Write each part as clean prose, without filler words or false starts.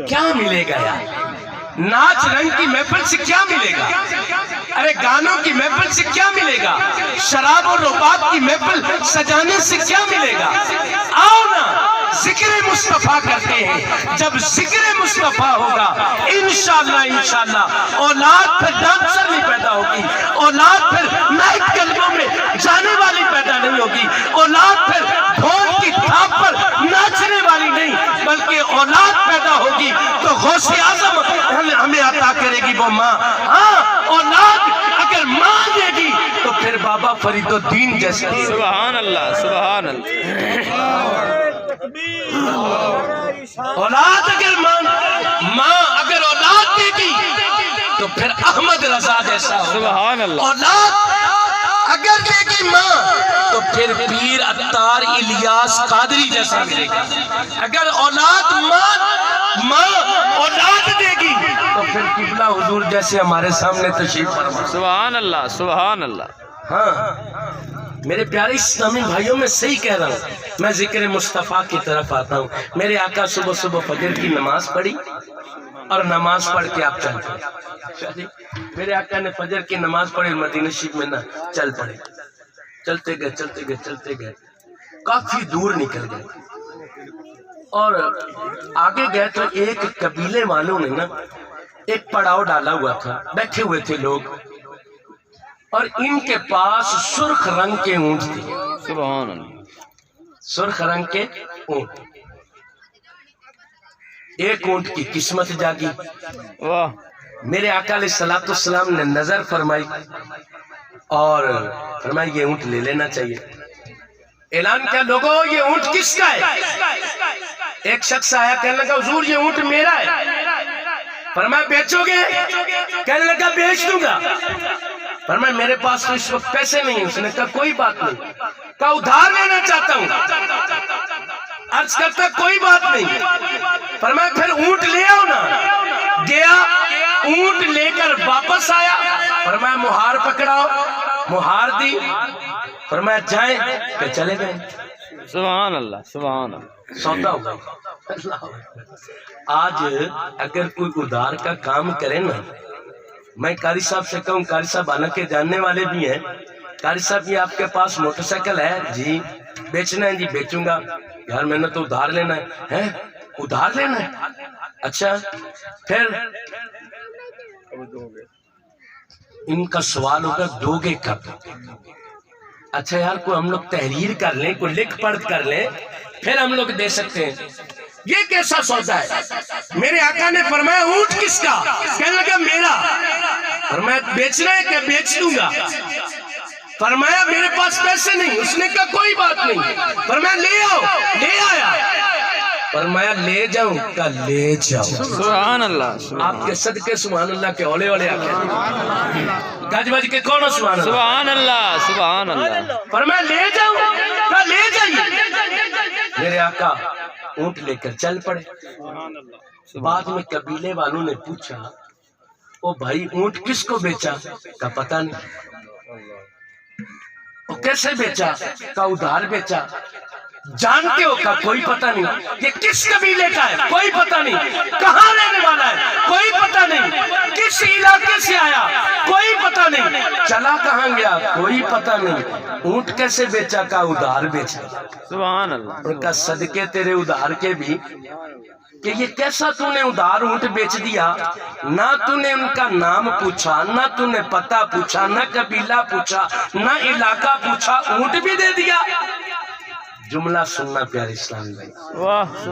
کیا ملے گا یار؟ ناچ رنگ کی محفل سے کیا ملے گا؟ ارے گانوں کی محفل سے کیا ملے گا؟ شراب و رباب کی محفل سجانے سے کیا ملے گا؟ آؤ نا ذکر مصطفیٰ کرتے ہیں، جب ذکر مصطفیٰ ہوگا انشاءاللہ اولاد پھر ڈانسر نہیں پیدا ہوگی، اولاد پھر نائٹ کلبوں میں جانے والی پیدا نہیں ہوگی، اولاد پھر ڈھول کی تھاپ پر ناچنے والی نہیں بلکہ اولاد پیدا ہوگی تو غوث اعظم ہمیں عطا کرے گی وہ ماں۔ ہاں اولاد اگر ماں دے گی تو پھر بابا فرید الدین جیسے۔ سبحان اللہ سبحان اللہ۔ اولاد اگر ماں اگر اولاد دے گی تو پھر احمد رضا جیسا ہوگا۔ سبحان اللہ۔ اولاد اگر دے گی ماں تو پھر پیر عطار الیاس قادری جیسا ملے گا۔ اگر اولاد ماں اولاد دے گی تو پھر قبلہ حضور جیسے ہمارے سامنے تشریف فرما۔ سبحان اللہ سبحان اللہ۔ ہاں میرے پیارے اسلامی بھائیوں میں صحیح کہہ رہا ہوں، میں ذکر مصطفیٰ کی طرف آتا ہوں۔ میرے آقا صبح صبح فجر کی نماز پڑھی اور نماز پڑھ کے آپ چل پڑے۔ میرے آقا نے فجر کی نماز پڑھی مدینہ شریف میں نہ چل پڑے، چلتے گئے کافی دور نکل گئے اور آگے گئے تو ایک قبیلے والوں نے نا ایک پڑاؤ ڈالا ہوا تھا، بیٹھے ہوئے تھے لوگ اور ان کے پاس سرخ رنگ کے اونٹ تھے۔ سبحان اللہ۔ سرخ رنگ کے اونٹ، ایک اونٹ کی قسمت جاگی۔ واہ۔ میرے آقا علیہ السلام نے نظر فرمائی اور فرمائی یہ اونٹ لے لینا چاہیے۔ اعلان کیا لوگو یہ اونٹ کس کا ہے؟ ایک شخص آیا کہنے لگا حضور یہ اونٹ میرا ہے۔ فرمایا بیچو گے؟ کہنے لگا بیچ دوں گا۔ فرمایا میرے پاس تو اس وقت پیسے نہیں ہیں۔ اس نے کہا کوئی بات نہیں، کہا ادھار لینا چاہتا ہوں۔ عرض کرتا کوئی بات نہیں۔ فرمایا پھر اونٹ لے آؤ نا۔ گیا اونٹ لے کر واپس آیا، فرمایا مہار پکڑاؤ، مہار دی، فرمایا جائیں کہ چلے گئے۔ سبحان اللہ سبحان اللہ۔ سودا ہو گیا۔ آج اگر کوئی ادھار کا کام کرے نا، میں قاری صاحب سے کہوں، قاری صاحب حالانکہ جاننے والے بھی ہیں، قاری صاحب یہ آپ کے پاس موٹر سائیکل ہے؟ جی بیچنا ہے؟ جی بیچوں گا۔ یار میں نے تو ادھار لینا ہے۔ ادھار لینا ہے؟ اچھا پھر ان کا سوال ہوگا دو گے کب؟ اچھا یار کوئی ہم لوگ تحریر کر لیں، کوئی لکھ پڑھ کر لیں پھر ہم لوگ دے سکتے ہیں۔ یہ کیسا سودا ہے؟ میرے آقا نے فرمایا اونٹ کس کا؟ کہنے لگا میرا۔ فرمایا بیچنا ہے کہ بیچ دوں گا؟ فرمایا میرے پاس پیسے نہیں۔ اس نے کہا کوئی بات نہیں۔ فرمایا لے آؤ، لے آیا۔ فرمایا لے جاؤں؟ کہا لے جاؤ۔ سبحان اللہ۔ آپ کے صدقے سبحان اللہ کے اولے اولے آتے ہیں، گج بج کے کون سبحان اللہ؟ سبحان اللہ سبحان اللہ۔ فرمایا لے جاؤں؟ کہا لے جائیے۔ میرے آقا اونٹ لے کر چل پڑے۔ بعد میں قبیلے والوں نے پوچھا او بھائی اونٹ کس کو بیچا؟ کہا پتہ نہیں۔ وہ کیسے بیچا؟ کہا ادھار بیچا۔ جانتے ہو؟ کہا کوئی پتہ نہیں۔ یہ کس قبیلے کا ہے؟ کوئی پتہ نہیں۔ کہاں رہنے والا ہے؟ کوئی پتہ نہیں۔ کس علاقے سے آیا؟ کوئی پتہ نہیں۔ چلا کہاں گیا؟ کوئی پتہ نہیں۔ اونٹ کیسے بیچا؟ کہا ادھار بیچا۔ سبحان اللہ۔ ان کا صدقے تیرے ادھار کے بھی کہ یہ کیسا تو نے ادھار اونٹ بیچ دیا؟ نہ تو نے ان کا نام پوچھا، نہ تو نے پتہ پوچھا، نہ قبیلہ پوچھا، نہ علاقہ پوچھا، اونٹ بھی دے دیا۔ جملہ سننا پیارے اسلام بھائی،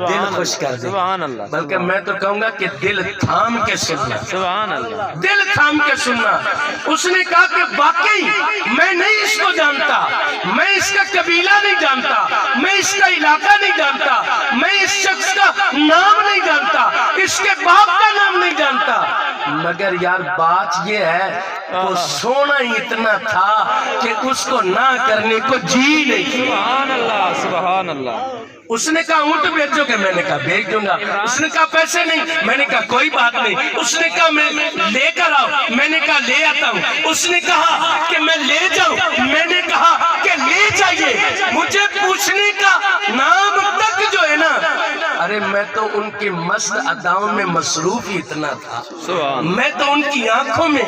دل خوش کر دے، بلکہ میں تو کہوں گا کہ دل تھام کے سننا، سبحان اللہ، دل تھام کے سننا۔ اس نے کہا کہ واقعی میں نہیں اس کو جانتا، میں اس کا قبیلہ نہیں جانتا، میں اس کا علاقہ نہیں جانتا، میں اس شخص کا نام نہیں جانتا، اس کے باپ کا نام نہیں جانتا، مگر یار بات یہ ہے وہ سونا ہی اتنا تھا کہ اس کو نہ کرنے کو جی نہیں۔ سبحان اللہ سبحان اللہ۔ اس نے کہا اونٹ بیچو گے؟ میں نے کہا بیچ دوں گا۔ اس نے کہا پیسے نہیں؟ میں نے کہا کوئی بات نہیں۔ اس نے کہا میں لے کر آؤ؟ میں نے کہا لے آتا ہوں۔ اس نے کہا کہ میں لے جاؤں؟ میں نے کہا کہ لے جائیے۔ مجھے پوچھنے کا نام تک جو ہے نا ارے میں تو ان کی مست اداؤں میں مصروف ہی اتنا تھا، سبحان میں تو ان کی آنکھوں میں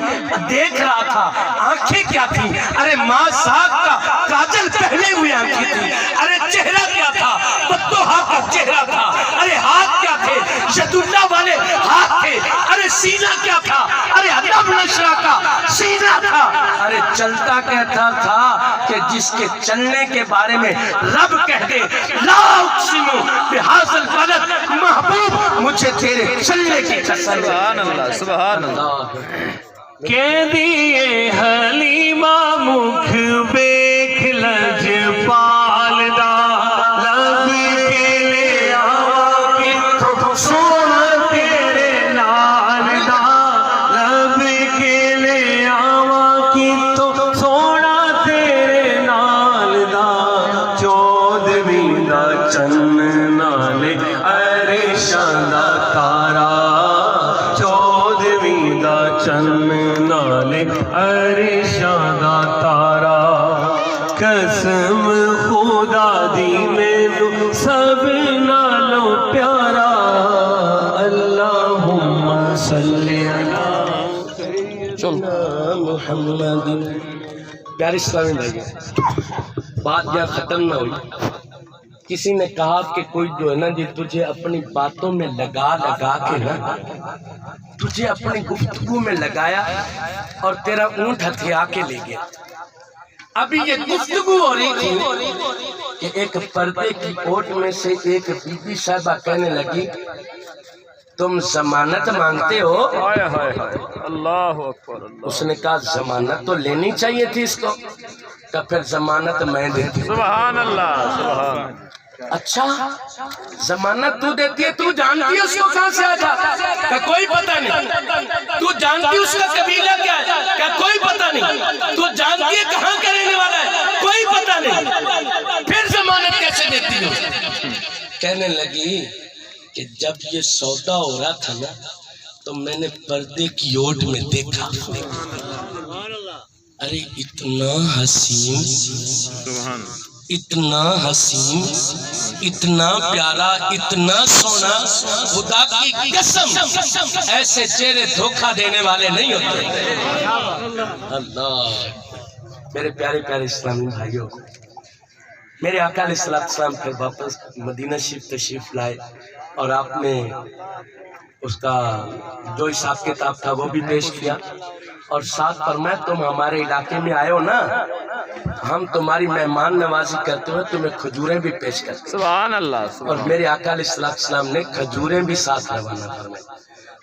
دیکھ رہا تھا، آنکھیں کیا تھی، ارے ماں صاحب کا کاجل پہنے ہوئے آنکھیں تھی، ارے چہرہ کیا تھا، پتوہا کا چہرہ تھا، ارے ہاتھ کیا تھے، ید اللہ والے ہاتھ تھے، ارے سینہ کیا تھا، ارے ادب نشرہ کا سینہ تھا، ارے چلتا کہتا تھا کہ جس کے چلنے کے بارے میں رب کہہ دے لا اقسم بہذا البلد، محبوب مجھے تیرے چلنے کی قسم ہے۔ سبحان اللہ سبحان اللہ۔ کہہ دیے حلیمہ مکھ بیکھ لج پالدا، لب کے لے آوا کتھوں سونا تیرے نال دا، لب کے لے آوا کتھوں سونا تیرے نال دا، چودھویں دا چن نالے عرشاں دا تارا، چودھویں دا چن نالے عرشاں دا تارا، قسم خدا دی مینوں سب نالوں پیارا، اللہم صلی علی سیدنا محمد۔ پیارے اسلامی بھائی، بات یہاں ختم نہ ہوئی، کسی نے کہا کہ کوئی جو ہے نا جی تجھے اپنی باتوں میں لگا کے نا، تجھے اپنی گفتگو میں لگایا اور تیرا اونٹ ہتھیا کے لے گیا۔ ابھی یہ گفتگو ہو رہی تھی کہ ایک پردے کی اوٹ میں سے ایک بی بی صاحبہ کہنے لگی تم ضمانت مانگتے ہو؟ ہائے ہائے ہائے، اللہ اکبر اللہ۔ اس نے کہا ضمانت تو لینی چاہیے تھی اس کو، کہ پھر ضمانت میں دیتی ہوں۔ سبحان اللہ سبحان۔ اچھا ضمانت تو دیتی ہے، تو جانتی ہے اس کو کہاں سے آتا؟ کہ کوئی پتہ نہیں۔ تو جانتی ہے اس کا قبیلہ کیا ہے؟ کہ کوئی پتہ نہیں۔ تو جانتی ہے کہاں کا رہنے والا ہے؟ کوئی پتہ نہیں۔ پھر ضمانت کیسے دیتی ہو؟ کہنے لگی کہ جب یہ سودا ہو رہا تھا نا تو میں نے پردے کی اوٹ میں دیکھا، ارے اتنا حسین، سبحان اتنا حسین، اتنا پیارا، اتنا سونا، خدا کی قسم ایسے چہرے دھوکہ دینے والے نہیں ہوتے۔ اللہ، میرے پیارے پیارے اسلامی بھائیوں، میرے آقا علیہ السلام پھر واپس مدینہ شریف تشریف لائے اور آپ نے اس کا جو حساب کتاب تھا وہ بھی پیش کیا اور ساتھ فرمایا تم ہمارے علاقے میں آئے ہو نا، ہم تمہاری مہمان نوازی کرتے ہوئے تمہیں کھجوریں بھی پیش کرتے ہیں۔ سبحان اللہ۔ اور میرے آقا علیہ السلام نے کھجوریں بھی ساتھ روانہ فرمائی۔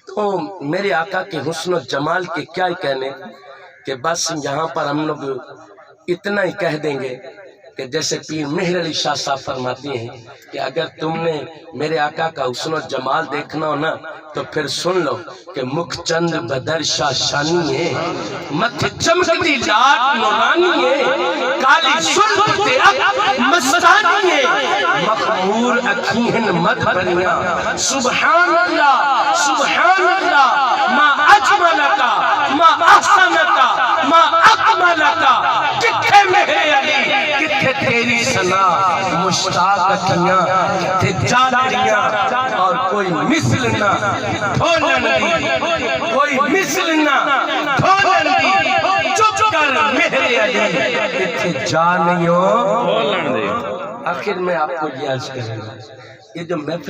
تو میرے آقا کے حسن و جمال کے کیا ہی کہنے کہ بس یہاں پر ہم لوگ اتنا ہی کہہ دیں گے کہ جیسے پیر مہر علی شاہ صاحب فرماتی ہیں کہ اگر تم نے میرے آقا کا حسن و جمال دیکھنا ہو نا تو پھر سن لو کہ مکھ چند بدر شاہ شانی ہے، متھ چمکتی لاٹ نورانی ہے، کالی سرخ تیرا مستانی ہے، مخمور اکھیں مت بنیاں، سبحان اللہ سبحان اللہ، ما اجملکا ما احسنکا ما اکملکا، کتھے مہر علی کتھے تیری سنا، مشتاق اکھیاں کتھے جالڑیاں، اور کوئی مثل نہ ڈھولن دی، کوئی مثل نہ ڈھولن دی، چپ کر مہر علی کتھے جانیوں۔ بولن دے۔ آخر میں آپ کو یہ عرض کروں گا، یہ جو محفل